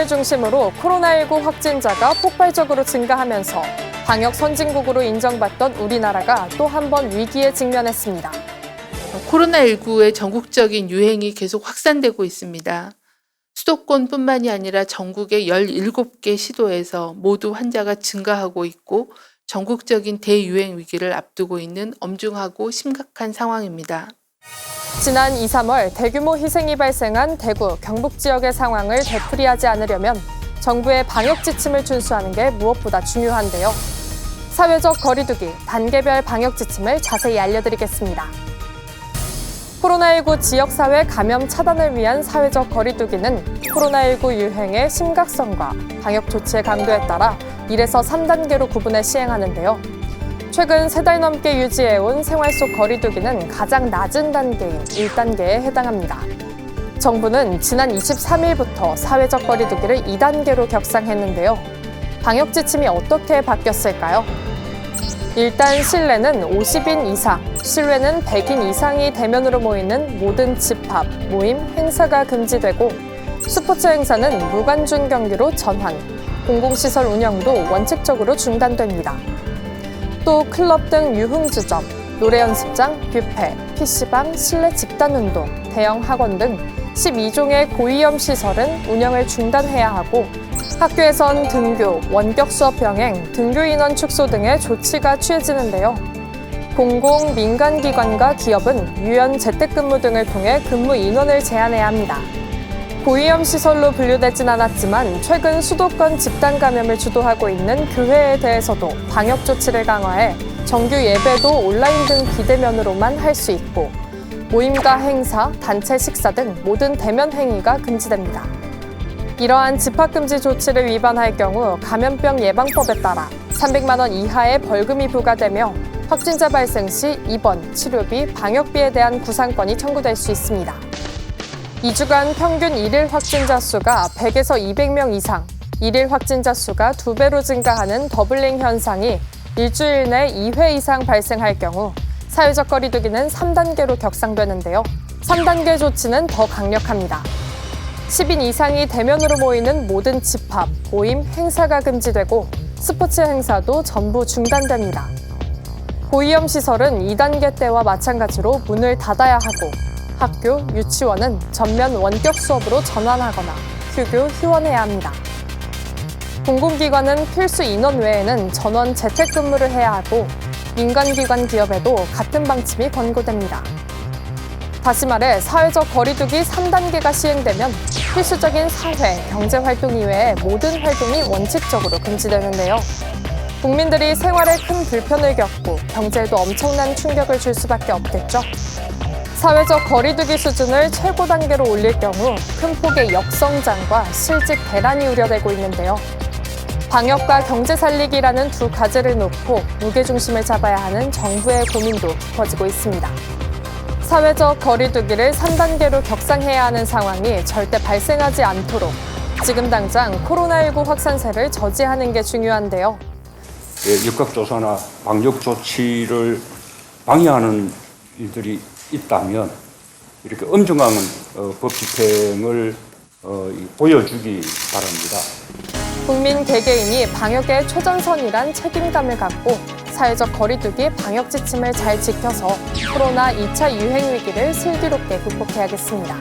일본을 중심으로 코로나19 확진자가 폭발적으로 증가하면서 방역 선진국으로 인정받던 우리나라가 또 한 번 위기에 직면했습니다. 코로나19의 전국적인 유행이 계속 확산되고 있습니다. 수도권뿐만이 아니라 전국의 17개 시도에서 모두 환자가 증가하고 있고 전국적인 대유행 위기를 앞두고 있는 엄중하고 심각한 상황입니다. 지난 2, 3월 대규모 희생이 발생한 대구, 경북 지역의 상황을 되풀이하지 않으려면 정부의 방역 지침을 준수하는 게 무엇보다 중요한데요. 사회적 거리두기, 단계별 방역 지침을 자세히 알려드리겠습니다. 코로나19 지역사회 감염 차단을 위한 사회적 거리두기는 코로나19 유행의 심각성과 방역 조치의 강도에 따라 1에서 3단계로 구분해 시행하는데요. 최근 3달 넘게 유지해온 생활 속 거리두기는 가장 낮은 단계인 1단계에 해당합니다. 정부는 지난 23일부터 사회적 거리두기를 2단계로 격상했는데요. 방역 지침이 어떻게 바뀌었을까요? 일단 실내는 50인 이상, 실외는 100인 이상이 대면으로 모이는 모든 집합, 모임, 행사가 금지되고 스포츠 행사는 무관중 경기로 전환, 공공시설 운영도 원칙적으로 중단됩니다. 또 클럽 등 유흥주점, 노래 연습장, 뷔페, PC방, 실내 집단운동, 대형 학원 등 12종의 고위험 시설은 운영을 중단해야 하고 학교에선 등교, 원격 수업 병행, 등교 인원 축소 등의 조치가 취해지는데요. 공공, 민간기관과 기업은 유연 재택근무 등을 통해 근무 인원을 제한해야 합니다. 고위험 시설로 분류되진 않았지만 최근 수도권 집단 감염을 주도하고 있는 교회에 대해서도 방역 조치를 강화해 정규 예배도 온라인 등 비대면으로만 할 수 있고 모임과 행사, 단체 식사 등 모든 대면 행위가 금지됩니다. 이러한 집합금지 조치를 위반할 경우 감염병 예방법에 따라 300만 원 이하의 벌금이 부과되며 확진자 발생 시 입원, 치료비, 방역비에 대한 구상권이 청구될 수 있습니다. 2주간 평균 일일 확진자 수가 100에서 200명 이상, 일일 확진자 수가 2배로 증가하는 더블링 현상이 일주일 내 2회 이상 발생할 경우 사회적 거리두기는 3단계로 격상되는데요. 3단계 조치는 더 강력합니다. 10인 이상이 대면으로 모이는 모든 집합, 모임, 행사가 금지되고 스포츠 행사도 전부 중단됩니다. 고위험 시설은 2단계 때와 마찬가지로 문을 닫아야 하고 학교, 유치원은 전면 원격 수업으로 전환하거나 휴교, 휴원해야 합니다. 공공기관은 필수 인원 외에는 전원 재택근무를 해야 하고 민간기관 기업에도 같은 방침이 권고됩니다. 다시 말해 사회적 거리두기 3단계가 시행되면 필수적인 사회, 경제활동 이외의 모든 활동이 원칙적으로 금지되는데요. 국민들이 생활에 큰 불편을 겪고 경제에도 엄청난 충격을 줄 수밖에 없겠죠. 사회적 거리두기 수준을 최고 단계로 올릴 경우 큰 폭의 역성장과 실직 대란이 우려되고 있는데요. 방역과 경제 살리기라는 두 과제를 놓고 무게중심을 잡아야 하는 정부의 고민도 깊어지고 있습니다. 사회적 거리두기를 3단계로 격상해야 하는 상황이 절대 발생하지 않도록 지금 당장 코로나19 확산세를 저지하는 게 중요한데요. 역학조사나 방역 조치를 방해하는 일들이 있다면 이렇게 엄중한 법 집행을 보여주기 바랍니다. 국민 개개인이 방역의 최전선이란 책임감을 갖고 사회적 거리두기 방역 지침을 잘 지켜서 코로나 2차 유행 위기를 슬기롭게 극복해야겠습니다.